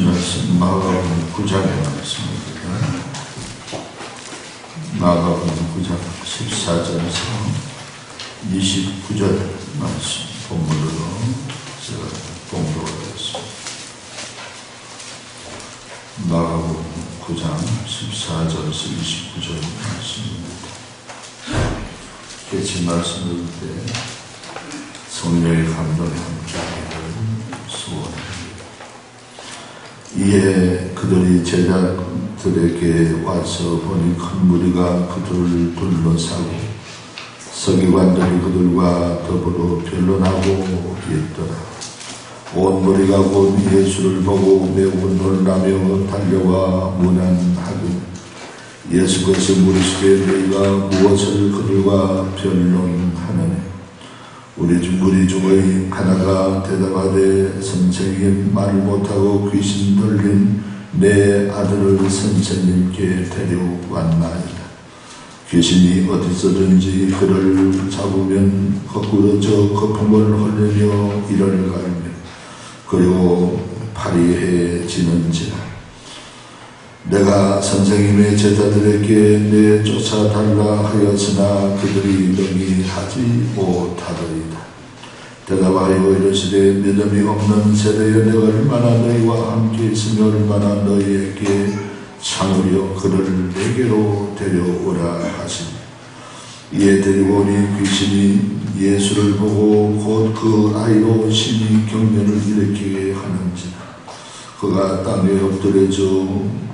주신 말씀 마가복음 9장의 말씀입니다. 마가복음 9장 14절에서 29절 말씀 본문으로 제가 봉독하겠습니다. 마가복음 9장 14절에서 29절 말씀입니다. 계신 말씀을 때 성령의 감동에 함께하기를 소원합니다. 이에 그들이 제자들에게 와서 보니 큰 무리가 그들을 둘러싸고 서기관들이 그들과 더불어 변론하고 있더라. 온 무리가 곧 예수를 보고 매우 놀라며 달려와 문안하길 예수께서 물으시되 너희가 무엇을 그들과 변론하느냐. 우리 중의 하나가 대답하되 선생님 말 못하고 귀신 들린 내 아들을 선생님께 데려왔나이다. 귀신이 어디서든지 그를 잡으면 거꾸로 저 거품을 흘리며 이를 갈며 그리고 파리해지는지라. 내가 선생님의 제자들에게 내쫓아달라 하였으나 그들이 동의하지 못하더이다. 대답하여 이르시되 믿음이 없는 세대에 내가 얼마나 너희와 함께 있으며 얼마나 너희에게 참으려 그를 내게로 데려오라 하시니 이에 데리고 오니 귀신이 예수를 보고 곧 그 아이로 심히 경련을 일으키게 하는지라. 그가 땅에 엎드려져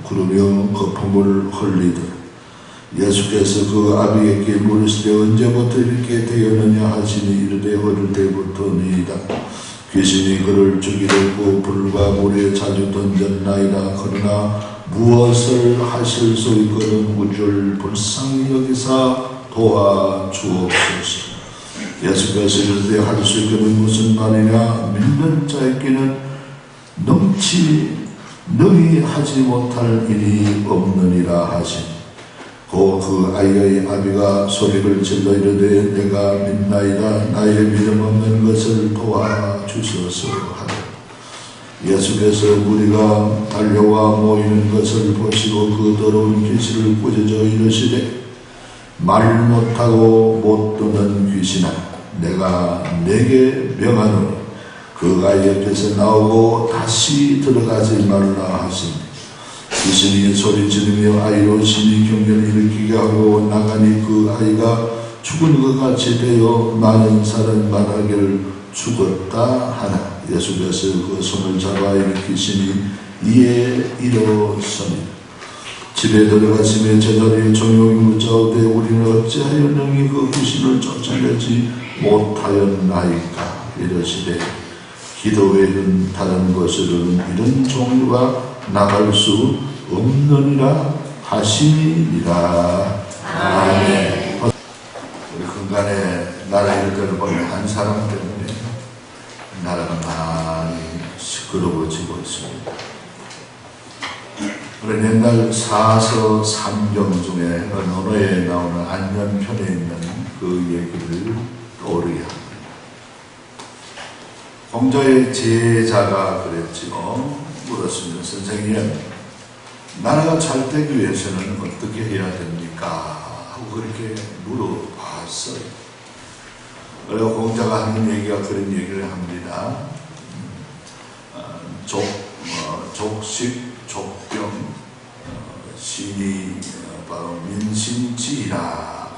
구르며 거품을 흘리더라. 예수께서 그 아비에게 물으시되 언제부터 이렇게 되었느냐 하시니 이르되 어릴 때부터니이다. 귀신이 그를 죽이려고 불과 물에 자주 던졌나이다. 그러나 무엇을 하실 수 있거든 우리를 불쌍히 여기사 도와주옵소서. 예수께서 이르되 할 수 있거든 무슨 말이냐. 믿는 자에게는 넘치 너희 하지 못할 일이 없느니라 하시니 그 아이의 아비가 소리를 질러 이르되 내가 믿나이다. 나의 믿음 없는 것을 도와주소서 하더라. 예수께서 무리가 달려와 모이는 것을 보시고 그 더러운 귀신을 꾸짖어 이르시되 말 못하고 못 듣는 귀신아 내가 내게 명하노니 그 아이 옆에서 나오고 다시 들어가지 말라 하시니 귀신이 소리 지르며 아이로 심히 경련을 일으키게 하고 나가니 그 아이가 죽은 것 같이 되어 많은 사람 말하기를 죽었다 하나. 예수께서 그 손을 잡아 일으키시니 이에 일어서니 집에 들어가시며 제자리에 조용히 묻자오되 우리는 어찌하여 능히 그 귀신을 쫓아내지 못하였나이까. 이러시되 기도 외에는 다른 곳으로는 이런 종류가 나갈 수 없느니라 하시니라. 아멘. 우리 근간에 나라 일들을 보면 한 사람 때문에 나라가 많이 시끄러워지고 있습니다. 우리 옛날 사서 삼경 중에 언어에 나오는 안면편에 있는 그 얘기를 떠오르게 합니다. 공자의 제자가 그랬지요. 물었습니다. 선생님, 나라가 잘 되기 위해서는 어떻게 해야 됩니까? 하고 그렇게 물어봤어요. 그리고 공자가 하는 얘기가 그런 얘기를 합니다. 족식, 족병, 신이 바로 민심지라.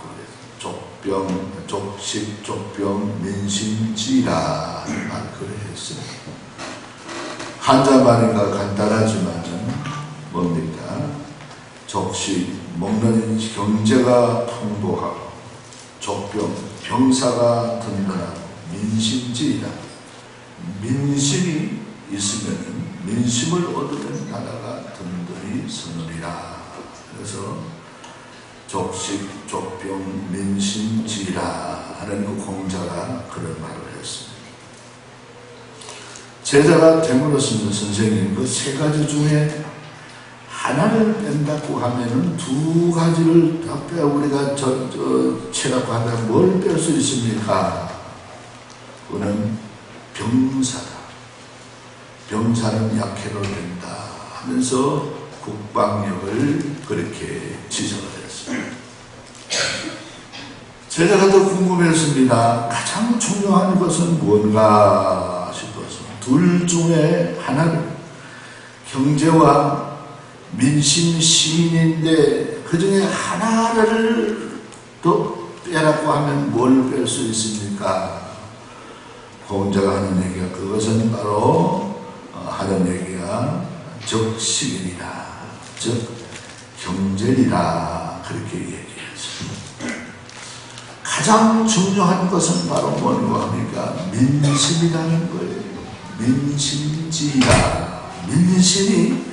족식, 족병, 민심지라. 말 그래 했어요. 한자말인가 간단하지만은 뭡니까? 족식, 먹는 경제가 풍부하고, 족병, 병사가 든든하고, 민심지이다. 민심이 있으면 민심을 얻으면 나라가 든든히 서느니라. 그래서 족식, 족병, 민심지라 하는 그 공자가 그런 말을 했습니다. 제자가 되물었습니다. 선생님, 그 세 가지 중에 하나를 뺀다고 하면은 두 가지를 다 빼 우리가 채라고 한다면 뭘 뺄 수 있습니까? 그거는 병사다. 병사는 약해도 된다 하면서 국방력을 그렇게 지적을 했습니다. 제가 더 궁금했습니다. 가장 중요한 것은 뭔가 싶어서 둘 중에 하나는 경제와 민심 시인인데 그 중에 하나를 더 빼라고 하면 뭘 뺄 수 있습니까? 공자가 하는 얘기가 그것은 바로 하는 얘기가 적식이니라, 즉 경제이라 그렇게 얘기했습니다. 가장 중요한 것은 바로 뭐라고 합니까? 민심이라는 거예요. 민심지이다. 민심이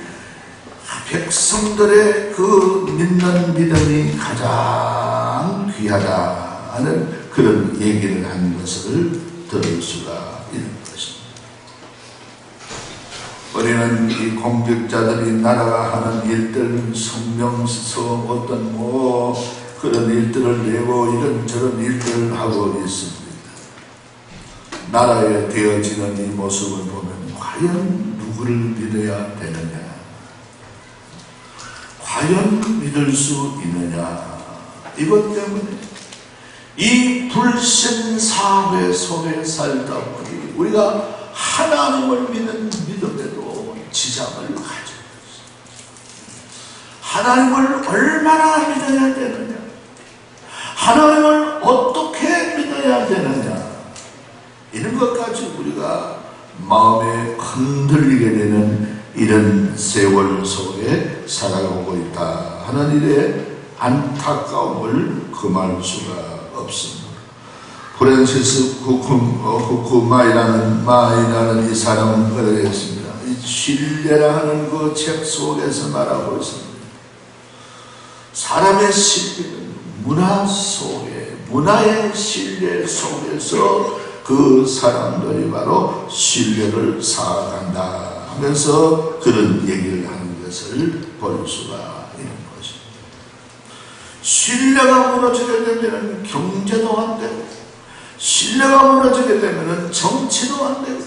백성들의 그 믿는 믿음이 가장 귀하다 하는 그런 얘기를 한 것을 들을 수가 있는 것입니다. 우리는 이 공직자들이 나라가 하는 일들, 성명서 어떤 그런 일들을 내고 이런저런 일들을 하고 있습니다. 나라에 되어지는 이 모습을 보면 과연 누구를 믿어야 되느냐, 과연 믿을 수 있느냐, 이것 때문에 이 불신 사회 속에 살다 보니 우리가 하나님을 믿는 믿음에도 지장을 가지고 있습니다. 하나님을 얼마나 믿어야 되느냐, 하나님을 어떻게 믿어야 되느냐, 이런 것까지 우리가 마음에 흔들리게 되는 이런 세월 속에 살아가고 있다 하는 일에 안타까움을 금할 수가 없습니다. 프란시스 후쿠마이라는 이 사람은 그러했습니다. 이 신뢰라는 그 책 속에서 말하고 있습니다. 사람의 신뢰는 문화 속에, 문화의 신뢰 속에서 그 사람들이 바로 신뢰를 쌓아간다 하면서 그런 얘기를 하는 것을 볼 수가 있는 것입니다. 신뢰가 무너지게 되면 경제도 안 되고, 신뢰가 무너지게 되면 정치도 안 되고,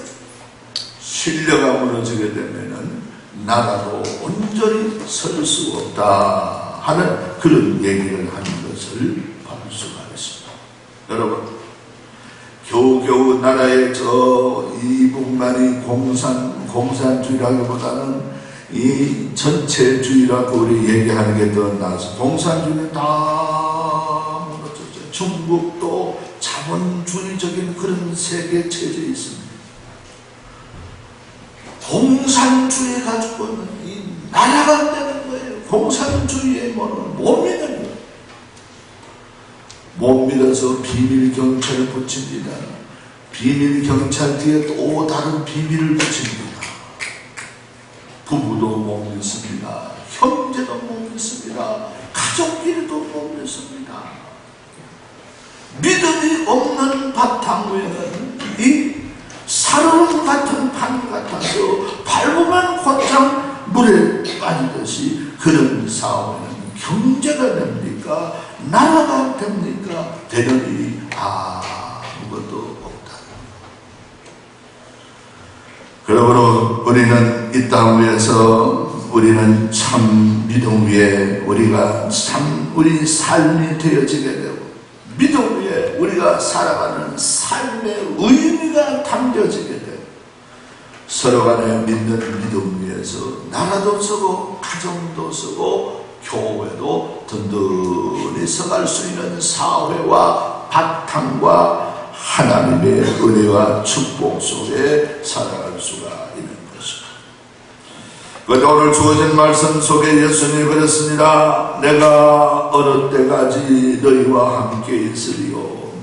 신뢰가 무너지게 되면 나라도 온전히 설 수 없다 하는 그런 얘기를 하는 것을 볼 수가 있습니다. 여러분, 겨우겨우 나라의 이북만이 공산주의라기보다는 이 전체주의라고 우리 얘기하는 게 더 나아서, 공산주의는 다 무너졌죠. 중국도 자본주의적인 그런 세계 체제에 있습니다. 공산주의 가지고는 이 나라가 안 되는 거예요. 공산주의의 뭐는 못 믿는 거예요. 못 믿어서 비밀경찰을 붙입니다. 비밀경찰 뒤에 또 다른 비밀을 붙입니다. 부부도 못 믿습니다. 형제도 못 믿습니다. 가족끼리도 못 믿습니다. 믿음이 없는 바탕 위에는 이 사르름 같은 판 같아서 밟으면 곧장 물에 빠지듯이 그런 싸움에는 경제가 됩니까? 나라가 됩니까? 되는 일이 아무것도 없다. 그러므로 우리는 이 땅 위에서 우리는 참 믿음 위에 우리가 참 우리 삶이 되어지게 되고, 믿음 위에 우리가 살아가는 삶의 의미가 담겨지게 되고, 서로 간에 믿는 믿음 위에서 나라도 서고 가정도 서고 교회도 든든히 서갈 수 있는 사회와 바탕과 하나님의 은혜와 축복 속에 살아갈 수가 있는 것입니다. 그런데 오늘 주어진 말씀 속에 예수님이 그랬습니다. 내가 어느 때까지 너희와 함께 있으리요,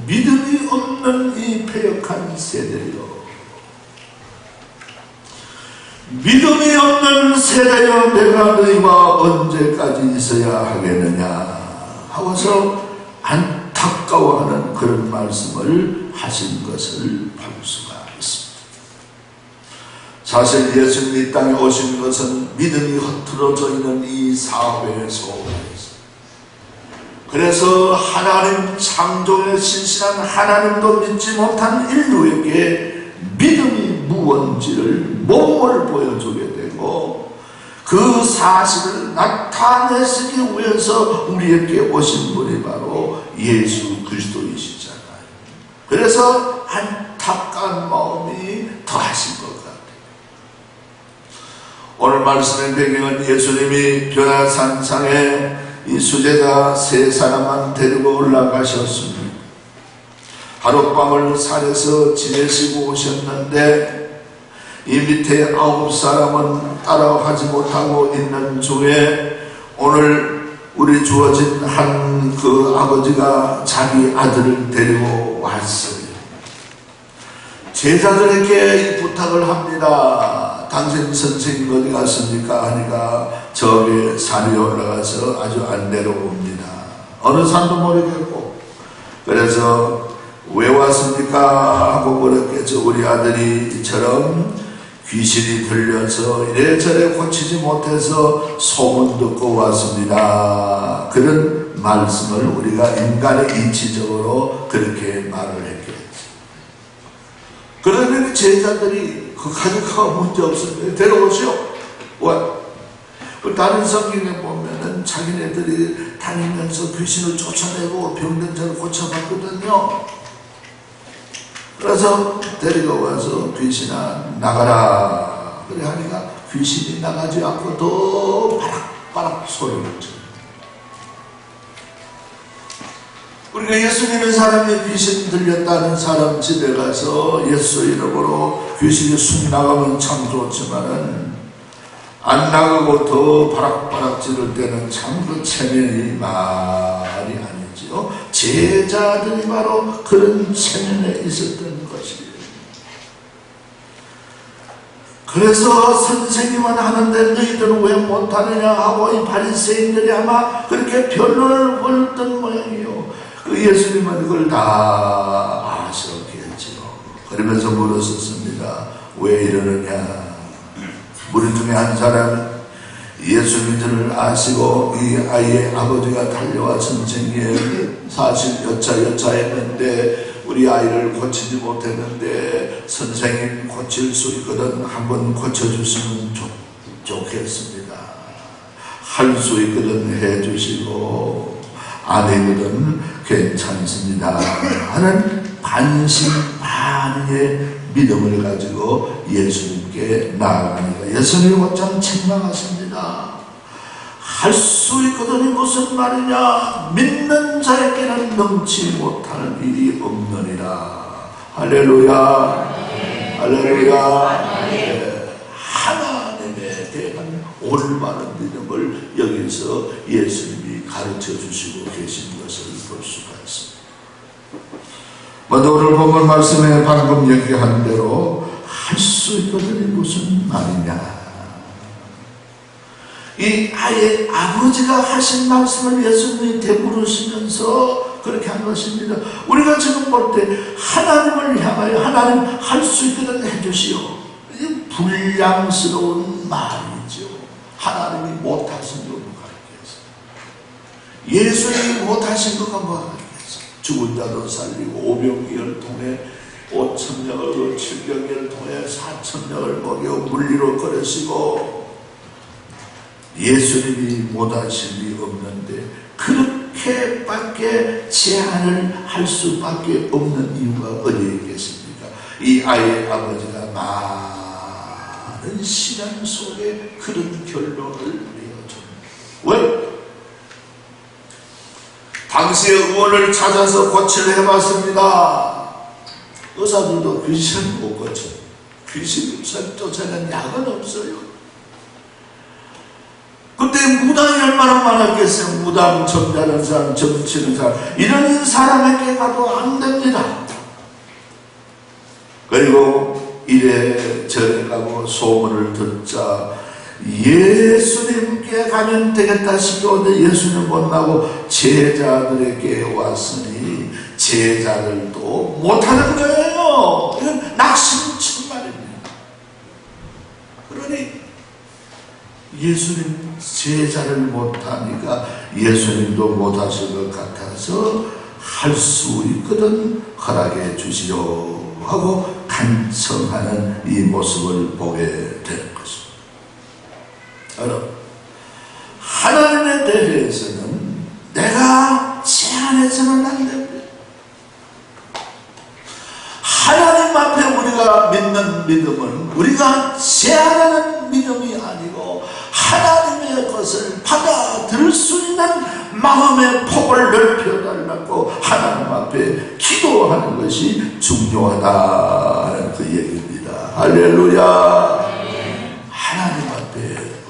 믿음이 없는 이 패역한 세대여, 믿음이 없는 세대여, 내가 너희와 언제까지 있어야 하겠느냐 하고서 안타까워하는 그런 말씀을 하신 것을 볼 수가 있습니다. 사실 예수님이 이 땅에 오신 것은 믿음이 흐트러져 있는 이 사회 속에서, 그래서 하나님 창조에 신실한 하나님도 믿지 못한 인류에게 믿음이 원지를 몸을 보여주게 되고 그 사실을 나타내시기 위해서 우리에게 오신 분이 바로 예수 그리스도이시잖아요. 그래서 안타까운 마음이 더하신 것 같아요. 오늘 말씀의 배경은 예수님이 변화산상에 이 수제자 세 사람만 데리고 올라가셨습니다. 하룻밤을 산에서 지내시고 오셨는데 이 밑에 9사람은 따라가지 못하고 있는 중에 오늘 우리 주어진 한 그 아버지가 자기 아들을 데리고 왔어요. 제자들에게 부탁을 합니다. 당신 선생님 어디 갔습니까? 하니까 저기 산에 올라가서 아주 안 내려옵니다. 어느 산도 모르겠고. 그래서 왜 왔습니까? 하고 물었겠죠. 우리 아들이 이처럼 귀신이 들려서 이래저래 고치지 못해서 소문 듣고 왔습니다. 그런 말씀을 우리가 인간의 이치적으로 그렇게 말을 했겠죠. 그러면 제자들이 그 가족하고 문제 없습니다. 데려오시오. 다른 성경에 보면은 자기네들이 다니면서 귀신을 쫓아내고 병든 자를 고쳐봤거든요. 그래서 데리고 와서 귀신아 나가라. 그래 하니까 귀신이 나가지 않고 더 바락바락 소리를 쳐요. 우리가 예수 믿는 사람이 귀신 들렸다는 사람 집에 가서 예수 이름으로 귀신이 쑥 나가면 참 좋지만은 안 나가고 더 바락바락 지를 때는 참 그 체면이 말이 아니지요. 제자들이 바로 그런 체면에 있었던 것이에요. 그래서 선생님은 하는데 너희들은 왜 못하느냐 하고 이 바리새인들이 아마 그렇게 변론을 벌였던 모양이에요. 그 예수님은 그걸 다 아셨겠지요. 그러면서 물었었습니다. 왜 이러느냐. 우리 중에 한 사람 예수님을 아시고 이 아이의 아버지가 달려와 선생님 사실 여차했는데 우리 아이를 고치지 못했는데 선생님 고칠 수 있거든 한번 고쳐주시면 좋겠습니다. 할 수 있거든 해주시고 안 되거든 괜찮습니다 하는 반신반의의 믿음을 가지고 예수님께 나아가니까 예수님이 곧장 책망하십니다. 할 수 있거든이 무슨 말이냐. 믿는 자에게는 넘치 못할 일이 없느니라. 할렐루야. 할렐루야. 네. 하나님에 대한 올바른 믿음을 여기서 예수님이 가르쳐 주시고 계신 것을 볼 수가 있습니다. 먼저 오늘 본문 말씀에 방금 얘기한 대로 할 수 있거든이 무슨 말이냐. 이 아이의 아버지가 하신 말씀을 예수님이 되물으시면서 그렇게 한 것입니다. 우리가 지금 볼 때 하나님을 향하여 하나님 할 수 있거든 해주시오. 이 불량스러운 말이죠. 하나님이 못하신 거 뭐가 있겠어요. 예수님이 못하신 거가 뭐가 있겠어요. 죽은 자도 살리고 오병이어를 통해 5,000명을 7병이어를 통해 4,000명을 먹여 물리로 걸으시고 예수님이 못하신 일이 없는데 그렇게밖에 제한을 할 수밖에 없는 이유가 어디에 있겠습니까? 이 아이의 아버지가 많은 시간 속에 그런 결론을 내어줍니다. 왜? 당시의 의원을 찾아서 고치를 해봤습니다. 의사들도 귀신을 못 고쳐요. 귀신 쫓아내는 약은 없어요. 그때 무당이 얼마나 많았겠어요. 무당, 점잖은 사람, 점치는 사람, 이런 사람에게 가도 안 됩니다. 그리고 이래저래 가고 소문을 듣자 예수님께 가면 되겠다 싶었는데 예수님 만나고 제자들에게 왔으니 제자들도 못하는 거예요. 이건 낙심친 말입니다. 그러니 예수님 제자를 못하니까 예수님도 못하실 것 같아서 할 수 있거든 허락해 주시오 하고 간청하는 이 모습을 보게 되는 것입니다. 여러분, 하나님에 대해서는 내가 제한해서는 안 됩니다. 하나님 앞에 우리가 믿는 믿음은 우리가 제한하는 믿음이 아니고 하나님의 것을 받아들일 수 있는 마음의 폭을 넓혀달라고 하나님 앞에 기도하는 것이 중요하다는 그 얘기입니다. 할렐루야. 하나님 앞에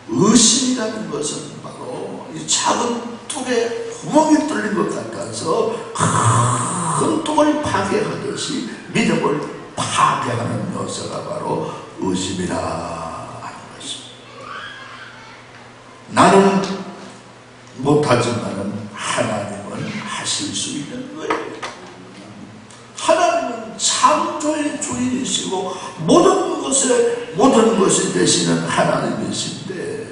의심이라는 것은 바로 이 작은 뚝에 구멍이 뚫린 것 같아서 큰 뚝을 파괴하듯이 믿음을 파괴하는 요소가 바로 의심이라 하는 것입니다. 나는 못하지만은 하나님은 하실 수 있는 거예요. 하나님은 창조의 주인이시고 모든 것이 되시는 하나님이신데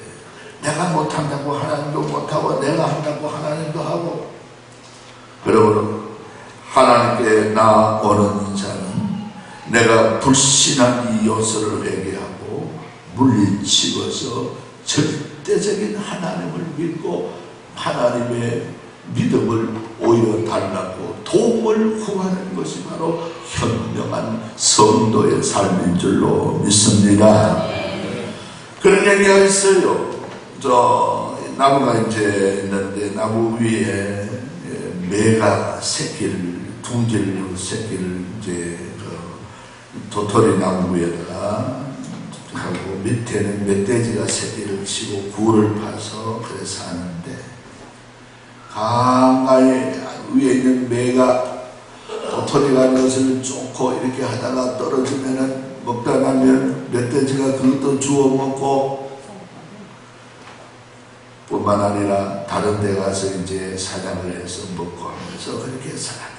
내가 못한다고 하나님도 못하고 내가 한다고 하나님도 하고, 그러므로 하나님께 나오는 자는 내가 불신한 이 요소를 회개하고 물리치고서 절대적인 하나님을 믿고 하나님의 믿음을 오히려 달라고 도움을 구하는 것이 바로 현명한 성도의 삶인 줄로 믿습니다. 그런 얘기가 있어요. 나무가 이제 있는데 나무 위에 매가 둥지를 새끼를 이제 도토리 나무 위에다가 하고 밑에는 멧돼지가 새끼를 치고 굴을 파서 그래 사는데, 강가에 위에 있는 매가 도토리가 것을 쫓고 이렇게 하다가 떨어지면은 먹다 나면 멧돼지가 그것도 주워 먹고 뿐만 아니라 다른 데 가서 이제 사냥을 해서 먹고 하면서 그렇게 살아갑니다.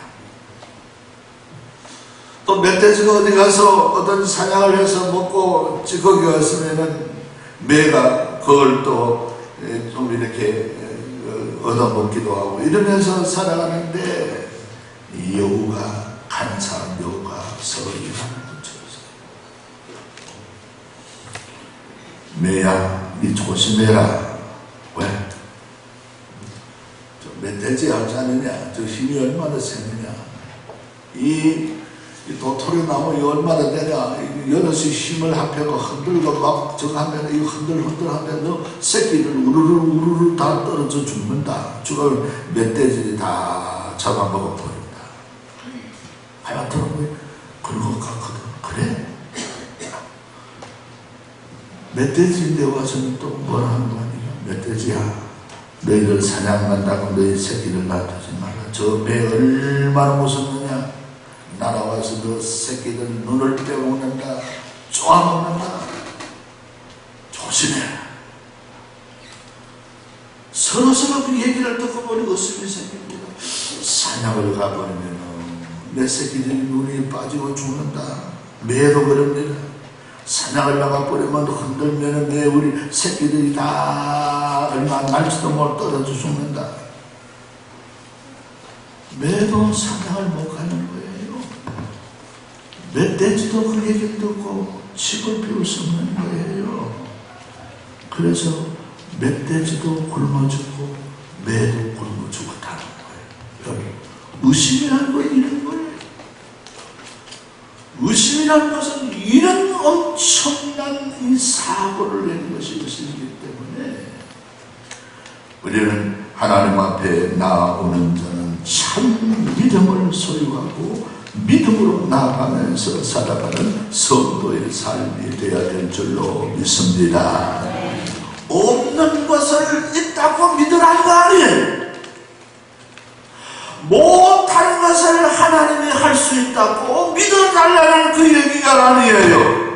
또 멧돼지가 어디 가서 어떤 사냥을 해서 먹고 거기 갔으면은 매가 그걸 또 좀 이렇게 얻어먹기도 하고 이러면서 살아가는데, 여우가 간사한 여우가 서로 일하는 것처럼 매야 니 조심해라. 왜? 저 멧돼지 알지 않느냐? 저 힘이 얼마나 세느냐? 이 도토리 나무 이 얼마나 되냐? 여럿이 힘을 합해서 흔들고 막 저거 하면 이 흔들 하면 너 새끼들 우르르 다 떨어져 죽는다. 죽을 멧돼지들이 다 잡아먹어 버린다. 하여튼 그런 것 같거든. 그래? 멧돼지인데 와서는 또 뭐라 하는 거 아니야? 멧돼지야, 너희들 사냥 간다고 너희 새끼를 놔두지 마라. 저 매 얼마나 무섭느냐? 날아와서 너 새끼들 눈을 빼먹는다, 쪼아먹는다. 조심해. 서로서로 그 얘기를 듣고 보니 웃음이 생깁니다. 사냥을 가버리면 내 새끼들이 눈이 빠지고 죽는다. 매도 그럽니다. 사냥을 나가버리면 흔들면 내 우리 새끼들이 다 얼마 날지도 못 떨어져 죽는다. 매도 사냥을 못 가는 거예요. 멧돼지도 그 얘기를 듣고 칩을 피울 수 없는 거예요. 그래서 멧돼지도 굶어 죽고 매도 굶어 죽었다는 거예요. 의심이라는 건 이런 거예요. 의심이라는 것은 이런 엄청난 이 사고를 내는 것이 의심이기 때문에 우리는 하나님 앞에 나오는 자는 참 믿음을 소유하고 믿음으로 나아가면서 살아가는 성도의 삶이 되어야 될 줄로 믿습니다. 없는 것을 있다고 믿으라는 거 아니에요. 못할 것을 하나님이 할 수 있다고 믿어달라는 그 얘기가 아니에요.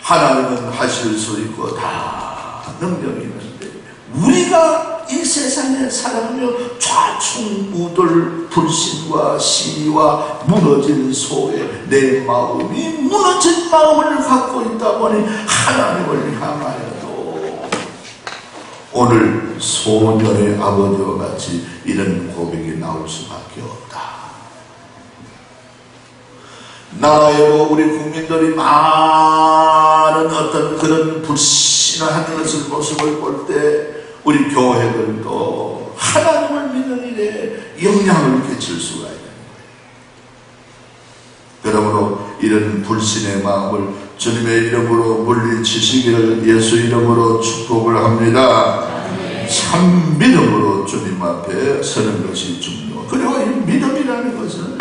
하나님은 하실 수 있고 다 능력이 있는데 우리가 이 세상에 살아가며 좌충우돌 불신과 시기와 무너진 속에 내 마음이 무너진 마음을 갖고 있다 보니 하나님을 향하여도 오늘 소년의 아버지와 같이 이런 고백이 나올 수밖에 없다. 나라에도 우리 국민들이 많은 어떤 그런 불신한 모습을 볼 때 우리 교회들도 하나님을 믿는 일에 영향을 끼칠 수가 있는 거예요. 그러므로 이런 불신의 마음을 주님의 이름으로 물리치시기를 예수 이름으로 축복을 합니다. 참 믿음으로 주님 앞에 서는 것이 중요. 그리고 이 믿음이라는 것은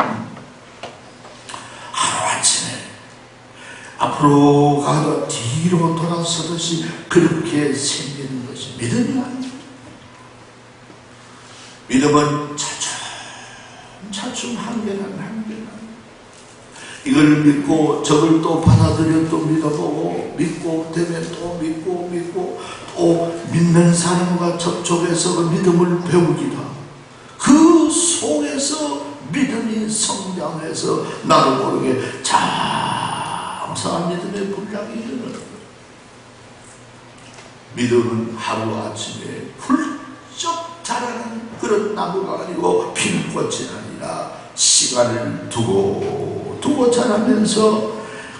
하루아침에 앞으로 가다 뒤로 돌아서듯이 그렇게 생기는 것이 믿음이 아닙니다. 믿음은 차츰 한계난 이걸 믿고 저걸 또 받아들여 또 믿어보고 믿고 되면 또 믿고 또 믿는 사람과 접촉해서 그 믿음을 배우기도 하고 그 속에서 믿음이 성장해서 나도 모르게 장사한 믿음의 분량이 일어나는 거예요. 믿음은 하루아침에 훌쩍 자라는 그런 나무가 아니고 피는 꽃이 아니라 시간을 두고 자라면서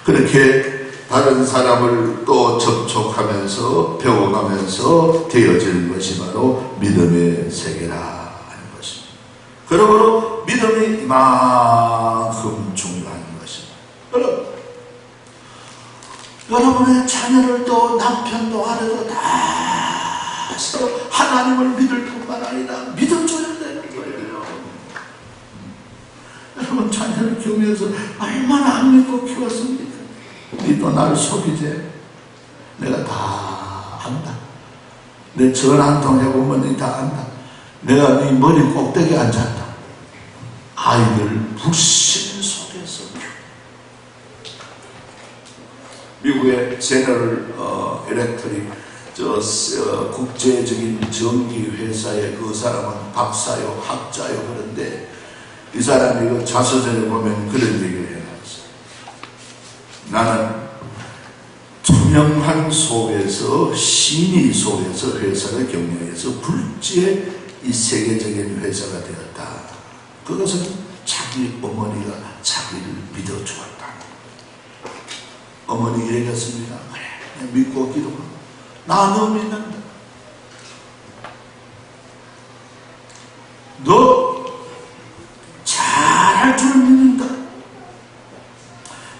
그렇게 다른 사람을 또 접촉하면서 배워가면서 되어지는 것이 바로 믿음의 세계라 하는 것입니다. 그러므로 믿음이 이만큼 중요한 것입니다. 여러분의 자녀를 또 남편도 아내도 다 서로 하나님을 믿을 뿐만 아니라 믿어줘야 되는 거예요. 여러분 자녀를 키우면서 얼마나 안 믿고 키웠습니까? 니 또 나를 속이지? 내가 다 안다. 내 전화 한 통 해보면 니 다 안다. 내가 네 머리 꼭대기에 앉았다. 아이들 불신 속에서 미국의 제너럴 일렉트릭 국제적인 전기 회사의 그 사람은 박사요 학자요. 그런데 이 사람이 그 자서전에 보면 그런 얘기를 해놨어요. 나는 투명한 속에서 신의 속에서 회사를 경영해서 굴지의 이 세계적인 회사가 되었다. 그것은 자기 어머니가 자기를 믿어주었다. 어머니 얘기했습니다. 그래, 믿고 기도하고 나 너 믿는다. 너 잘할 줄 믿는다.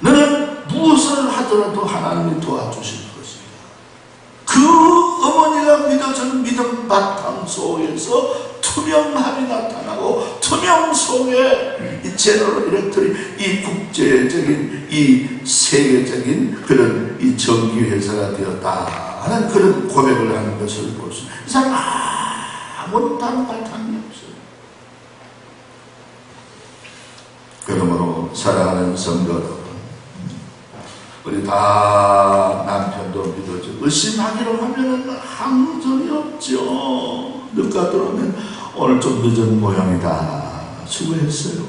너는 무엇을 하더라도 하나님이 도와주실 것이다. 그 어머니가 믿어주는 믿음 바탕 속에서 투명함이 나타나고 투명 속에 이 제너럴 일렉트릭 이 국제적인 이 세계적인 그런 이 전기회사가 되었다 하는 그런 고백을 하는 것을 볼 수 있습니다. 이 사람 아무런 다른 바탕이 없어요. 그러므로 사랑하는 성도 여러분, 우리 다 남편도 믿어줘. 의심하기로 하면은 항정이 없죠. 늦가 들어오면 오늘 좀 늦은 모양이다. 수고했어요.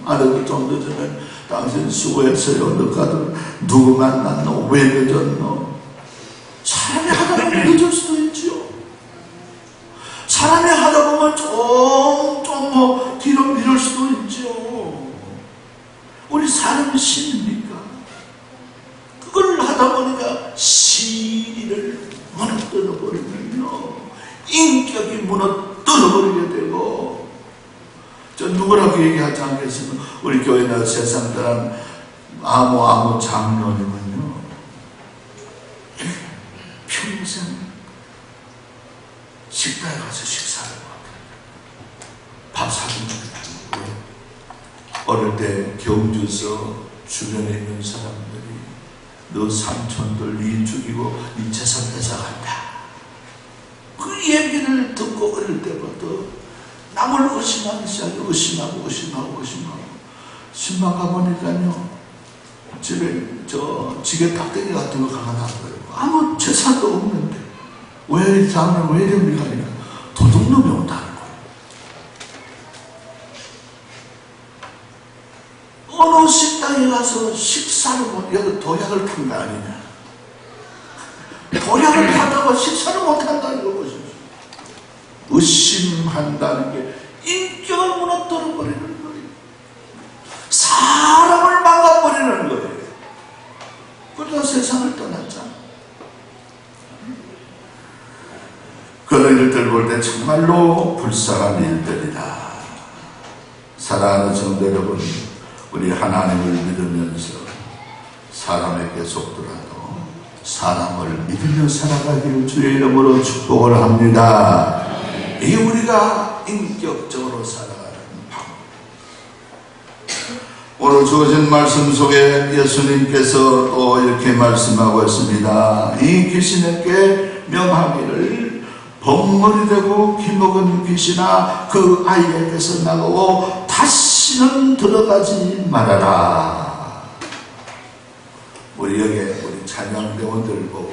아내도 좀 늦으면 당신 수고했어요. 늦가 들어 누구 만났노? 왜 늦었노? 사람이 하다 보면 늦을 수도 있지요. 사람이 하다 보면 좀 뒤로 미룰 수도 있지요. 우리 사람이 신입니까? 그걸 하다 보니까 시리를 무너뜨려 버리면요 인격이 무너뜨려 버리게 되고, 저 누구라고 얘기하지 않겠으면 우리 교회나 세상 사람 아무 장로님은요 평생 식당에 가서 식사를 못해요. 밥 사준 적이 아니고 어릴 때 경주서 주변에 있는 사람들이 너 삼촌들 니 죽이고 니 재산 뺏어간다. 그 얘기를 듣고 어릴 때부터 남을 의심하기 시작해. 의심하고 신방 가보니까요 집에 지게 딱대기 같은 거 가져놨어요. 아무 재산도 없는데 왜 장난 왜 이럽니까? 하니까 도둑놈이 온다는 거예요. 어느 식당에 가서 식사를 여기 도약을 푼 거 아니냐. 도약을 하다가 식사를 못한다는 걸 보십시오. 의심한다는 게 인격을 무너뜨려 버리는 거예요. 사람을 망가버리는 거예요. 그러다 세상을 떠났잖아. 그런 일들 볼 때 정말로 불쌍한 일들이다. 사랑하는 성도 여러분, 우리 하나님을 믿으면서 사람에게 속더라도 사람을 믿으며 살아가기를 주의 이름으로 축복을 합니다. 이게 우리가 인격적으로 살아가는 방법. 오늘 주어진 말씀 속에 예수님께서 또 이렇게 말씀하고 있습니다. 이 귀신에게 명하기를 번물이 되고 기먹은 귀신아 그 아이에게서 나가고 다시는 들어가지 말아라. 우리 여기에 우리 찬양대원들 보고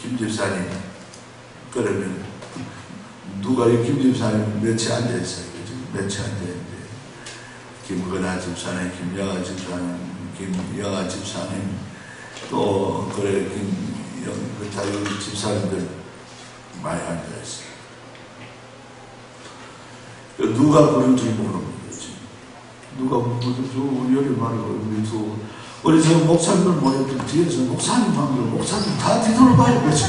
김 집사님 그러면 누가 이 김 집사님 며칠 앉아있어요. 며칠 앉아있는데 김건아 집사님, 김영아 집사님, 김영아 집사님 또 그래 그 집사님들 많이 앉아있어요. 누가 그런 줄 모르는 거지. 누가 열이 말고 우리 저 목사님들 모였던 뒤에서 목사님 한 걸 목사님 다 뒤돌아봐요. 그치?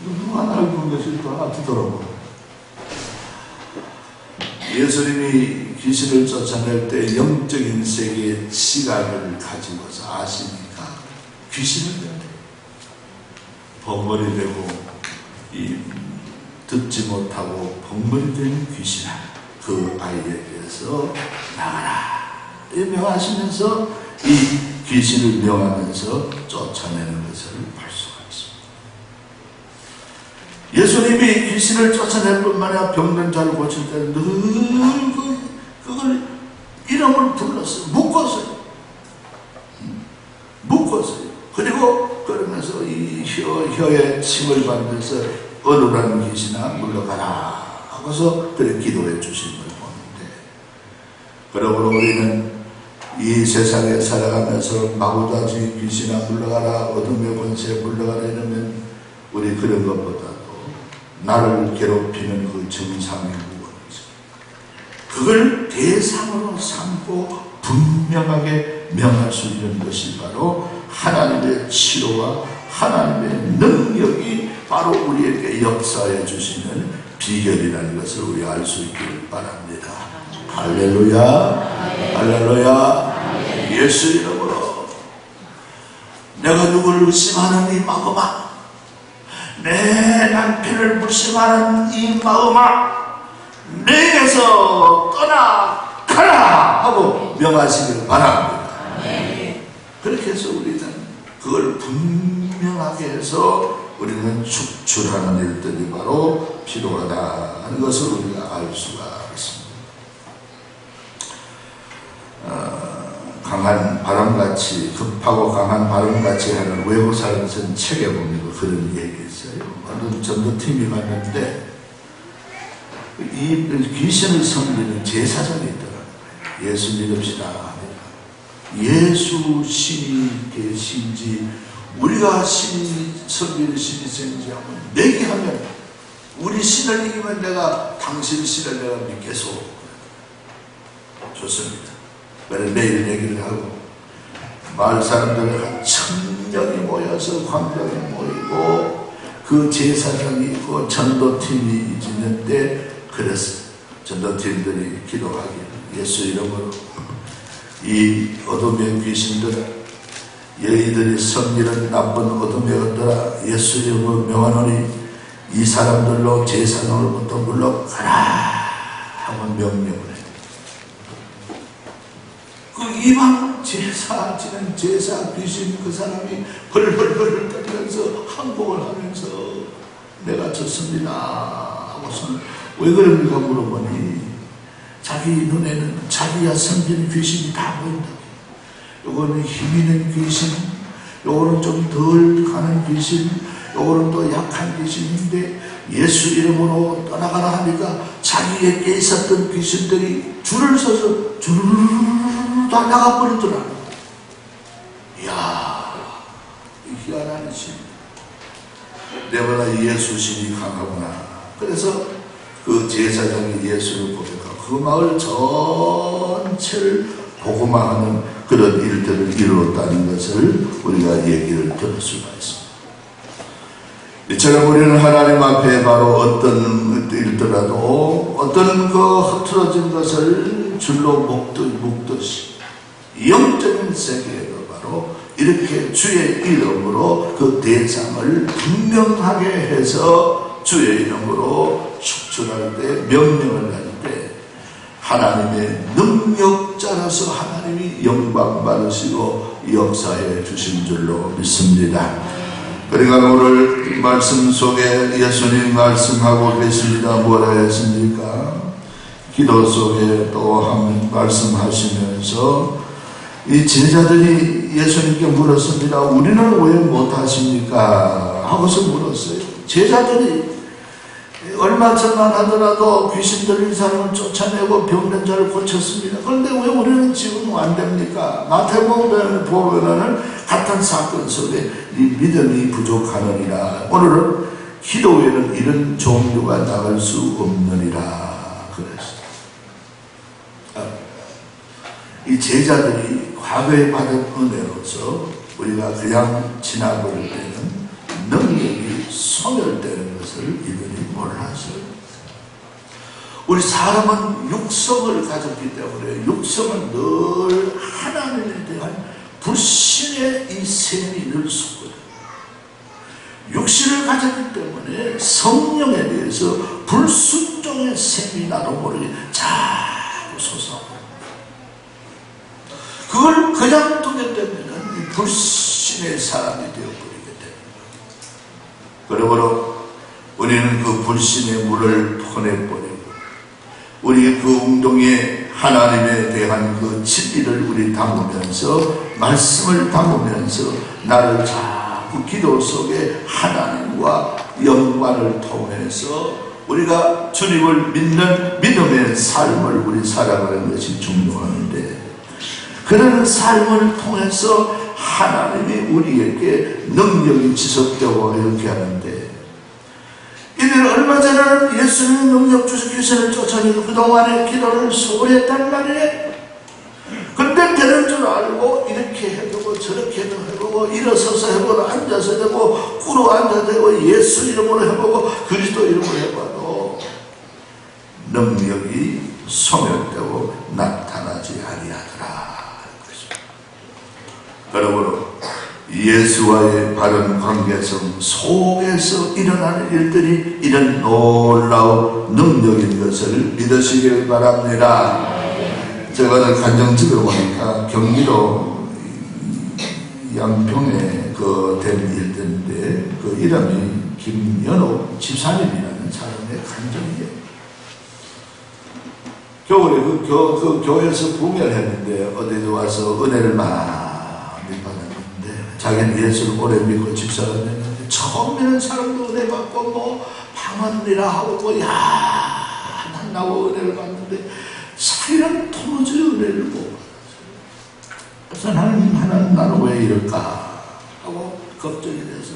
누가 나를 보는 것이 다 뒤돌아봐. 예수님이 귀신을 쫓아낼 때 영적인 세계의 시각을 가지고서 아시니까 귀신을 번물이 되고 듣지 못하고 번물이 된 귀신아 그 아이에게서 나가라 명하시면서 이 귀신을 명하면서 쫓아내는 것을 볼 수가 있습니다. 예수님이 귀신을 쫓아낼 뿐만 아니라 병든 자를 고칠 때는 늘 그걸 이름을 불렀어요. 묶었어요. 그리고 그러면서 이 혀에 침을 받으면서 어눌한 귀신아 물러가라 하고서 그렇게 기도해 주신 걸 보는데, 그러므로 우리는 이 세상에 살아가면서 마구잡이 귀신아 물러가라, 어둠의 권세 물러가라 이러면 우리 그런 것보다도 나를 괴롭히는 그 정상이 무엇인지 그걸 대상으로 삼고 분명하게 명할 수 있는 것이 바로 하나님의 치료와 하나님의 능력이 바로 우리에게 역사해 주시는 비결이라는 것을 우리 알 수 있기를 바랍니다. 할렐루야, 할렐루야. 예수 이름으로 내가 누구를 의심하는 이 마음아, 내 남편을 무심하는 이 마음아, 내게서 떠나가라 하고 명하시기를 바랍니다. 그렇게 해서 우리는 그걸 분명하게 해서 우리는 축출하는 일들이 바로 필요하다 하는 것을 우리가 알 수가 있습니다. 강한 바람같이, 급하고 강한 바람같이 하는 외국 사람들은 책에 보면 그런 얘기 있어요. 어떤 전도팀이 갔는데 이 귀신을 섬기는 제사장이 있더라고요. 예수 믿읍시다. 예수 신이 계신지 우리가 신이 섬기는 신이 있는지 한번 내기하면, 우리 신을 이기면 내가 당신 신을 내가 믿겠소. 좋습니다. 그래서 매일 얘기를 하고 마을 사람들 한 1000명이 모여서 광장에 모이고 그 제사장이 있고 전도팀이 있는데, 그래서 전도팀들이 기도하기를 예수 이름으로 이 어둠의 귀신들, 너희들이 섬기는 나쁜 어둠의 것들아 예수 이름으로 명하노니 이 사람들로 제사장으로부터 물러가라 하고 명령을 해요. 그 이방 제사 지낸 제사 귀신 그 사람이 벌벌벌 떨면서 항복을 하면서 내가 졌습니다 하고서는 왜 그럽니까 물어보니 자기 눈에는 자기가 섬기는 귀신이 다 보인다. 요거는 힘 있는 귀신, 요거는 좀 덜 가는 귀신, 요거는 또 약한 귀신인데 예수 이름으로 떠나가라 하니까 자기에게 있었던 귀신들이 줄을 서서 주르르르 다 나가버리더라. 이야, 신. 내보다 예수신이 강하구나. 그래서 그 제사장이 예수를 고백하고 그 마을 전체를 복음화하는 그런 일들을 이루었다는 것을 우리가 얘기를 들을 수가 있습니다. 이처럼 우리는 하나님 앞에 바로 어떤 일더라도 어떤 그 흐트러진 것을 줄로 묶듯이 영적인 세계에도 바로 이렇게 주의 이름으로 그 대상을 분명하게 해서 주의 이름으로 축출할 때, 명령을 할 때 하나님의 능력자로서 하나님이 영광 받으시고 역사해 주신 줄로 믿습니다. 그러니까 오늘 말씀 속에 예수님 말씀하고 계십니다. 뭐라 했습니까? 기도 속에 또 한 말씀하시면서 이 제자들이 예수님께 물었습니다. 우리는 왜 못하십니까? 하고서 물었어요. 제자들이 얼마 전만 하더라도 귀신 들린 사람을 쫓아내고 병든 자를 고쳤습니다. 그런데 왜 우리는 지금 안 됩니까? 마태복음에 보면은 같은 사건 속에 이 믿음이 부족하느니라. 오늘은 기도에는 이런 종류가 나갈 수 없느니라 그랬어요. 이 제자들이 과거에 받은 은혜로서 우리가 그냥 지나버릴 때는 능력이 소멸되는 것을 이들이 몰랐어요. 우리 사람은 육성을 가졌기 때문에 육성은 늘 하나님에 대한 불신의 이 셈이 늘 속거든요. 육신을 가졌기 때문에 성령에 대해서 불순종의 셈이 나도 모르게 자꾸 솟아오르고 그걸 그냥 두게 되면 불신의 사람이 되어버리게 됩니다. 그러므로 우리는 그 불신의 물을 퍼내버리고 우리 그 웅덩이에 하나님에 대한 그 진리를 우리 담으면서 말씀을 담으면서 나를 자꾸 기도 속에 하나님과 영광을 통해서 우리가 주님을 믿는 믿음의 삶을 우리 살아가는 것이 중요한데 그런 삶을 통해서 하나님이 우리에게 능력이 지속되고 이렇게 하는데 이들은 얼마 전에는 예수님의 능력 주신 귀신을 쫓아내고 그동안의 기도를 소홀히 했단 말이에요. 근데 되는 줄 알고 이렇게 해보고 저렇게 해보고 일어서서 해보고 앉아서 해보고 꿇어 앉아서 해보고 예수 이름으로 해보고 그리스도 이름으로 해봐도 능력이 소멸되고 나타나지 아니하더라. 그러므로 예수와의 바른 관계성 속에서 일어나는 일들이 이런 놀라운 능력인 것을 믿으시길 바랍니다. 제가 오늘 간정집에 보니까 경기도 양평에 된 일들인데 그 이름이 김연옥 집사님이라는 사람의 간정이에요. 겨울에 그 교회에서 부흥회를 했는데 어디 와서 은혜를 많이 받았는데 자기는 예수를 오래 믿고 집사가 됐는데 처음 믿는 사람도 은혜 받고 뭐 방언이라 하고 뭐 한나고 은혜를 받는데 자기는 도무지 은혜를 못 받았어요. 그래서 나는 왜 이럴까 하고 걱정이 돼서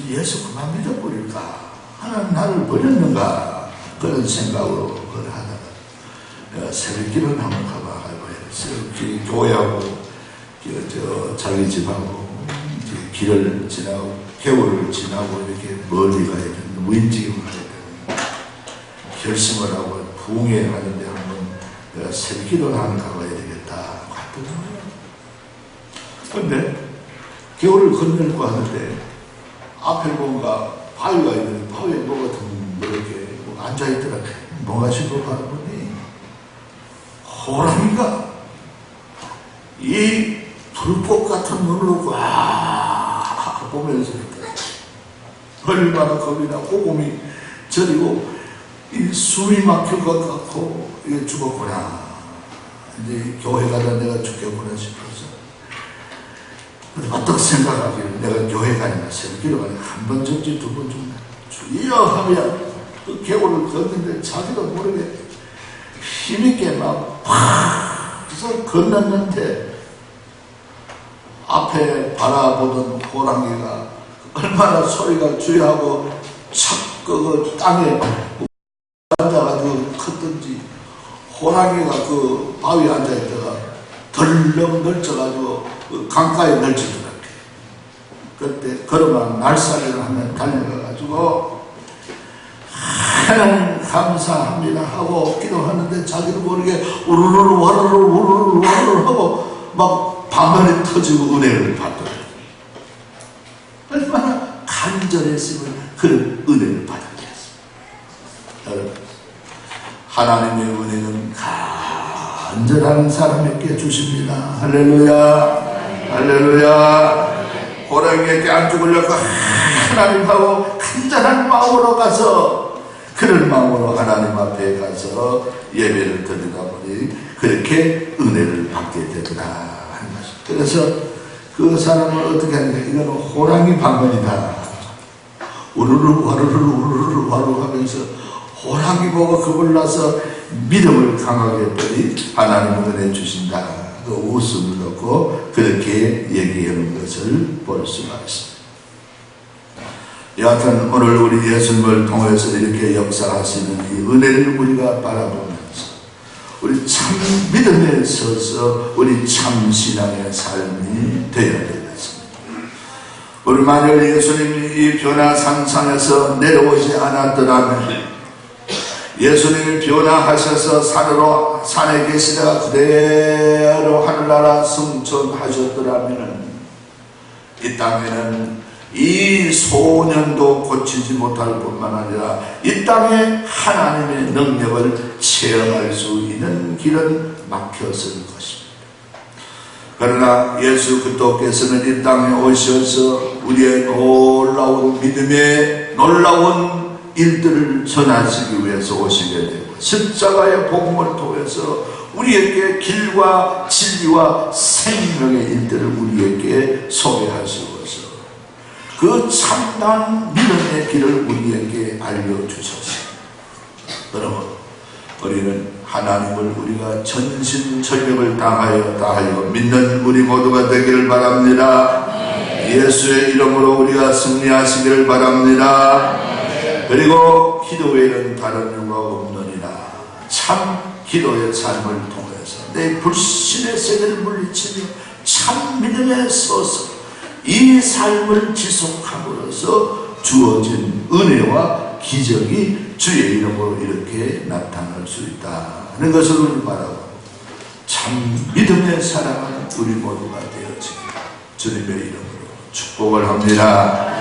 예수 그만 믿어버릴까 하나님 나를 버렸는가 그런 생각으로 그걸 하다가 내가 새벽길을 한번 가봐 새벽길 교회하고 자기 집하고 길을 지나고 겨울을 지나고 이렇게 멀리 가야 되는데 무인지경을 가야 되는데 결심을 하고 부흥회 가는데 한번 내가 새벽길을 한번 가봐야 되겠다 갔거든요. 그런데 겨울을 건널고 하는데 앞에 뭔가 바위가 있는데 바위에 뭐가 이렇게 앉아있더라. 뭔가 싶어 바라보니 호랑이가 이 불꽃 같은 눈으로 꽉 보면서 얼마나 겁이 나고 몸이 저리고 이 숨이 막힐 것 같고 이게 죽었구나. 이제 교회 가다 내가 죽겠구나 싶어서 어떻게 생각하기를 내가 교회 가니까 새벽기도 가니까 한 번 정지 두 번 정도 주여 하면 그 겨울을 걷는데 자기도 모르게 힘있게 막 팍 해서 건넜는데 앞에 바라보던 호랑이가 얼마나 소리가 주의하고 착 그 땅에 앉아가지고 컸던지, 호랑이가 그 바위에 앉아있다가 덜렁 널쳐가지고 그 강가에 널치더라고요. 그때 걸어만 날살이를 하면 달려가가지고 하나님 감사합니다 하고 기도하는데 자기도 모르게 우르르 와르르 우르르 와르르 하고 막 방언이 터지고 은혜를 받더라고요. 얼마나 간절했으면 그런 은혜를 받았겠습니까? 여러분, 하나님의 은혜는 간절한 사람에게 주십니다. 할렐루야, 할렐루야. 호랑이에게 안 죽으려고 하나님하고 간절한 마음으로 가서, 그런 마음으로 하나님 앞에 가서 예배를 드리다 보니 그렇게 은혜를 받게 되더라 하는 것입니다. 그래서 그 사람을 어떻게 하느냐, 이거는 호랑이 방언이다. 우르르 와르르 우르르 와르르 하면서 호랑이 보고 겁을 나서 믿음을 강하게 했더니 하나님은 은혜 주신다. 그 웃음을 넣고 그렇게 얘기하는 것을 볼 수가 있습니다. 여하튼 오늘 우리 예수님을 통해서 이렇게 역사하시는 이 은혜를 우리가 바라보면서 우리 참 믿음에 서서 우리 참 신앙의 삶이 되어야 되겠습니다. 우리 만약 예수님이 이 변화산상에서 내려오지 않았더라면, 예수님이 변화하셔서 산에 계시다가 그대로 하늘나라 승천하셨더라면 이 땅에는 이 소년도 고치지 못할 뿐만 아니라 이 땅에 하나님의 능력을 체험할 수 있는 길은 막혔을 것입니다. 그러나 예수 그리스도께서는 이 땅에 오셔서 우리의 놀라운 믿음의 놀라운 일들을 전하시기 위해서 오시게 되고, 십자가의 복음을 통해서 우리에게 길과 진리와 생명의 일들을 우리에게 소개하시고서 그 참다운 믿음의 길을 우리에게 알려주셨습니다. 여러분, 우리는 하나님을 우리가 전심전력을 다하여 믿는 우리 모두가 되기를 바랍니다. 예수의 이름으로 우리가 승리하시기를 바랍니다. 그리고 기도 외에는 다른 영광 없느니라. 참 기도의 삶을 통해서 내 불신의 세계를 물리치며 참 믿음에 서서 이 삶을 지속함으로써 주어진 은혜와 기적이 주의 이름으로 이렇게 나타날 수 있다는 것을 우리 바라고, 참 믿음의 사랑하는 우리 모두가 되어지기를 주님의 이름으로 축복을 합니다.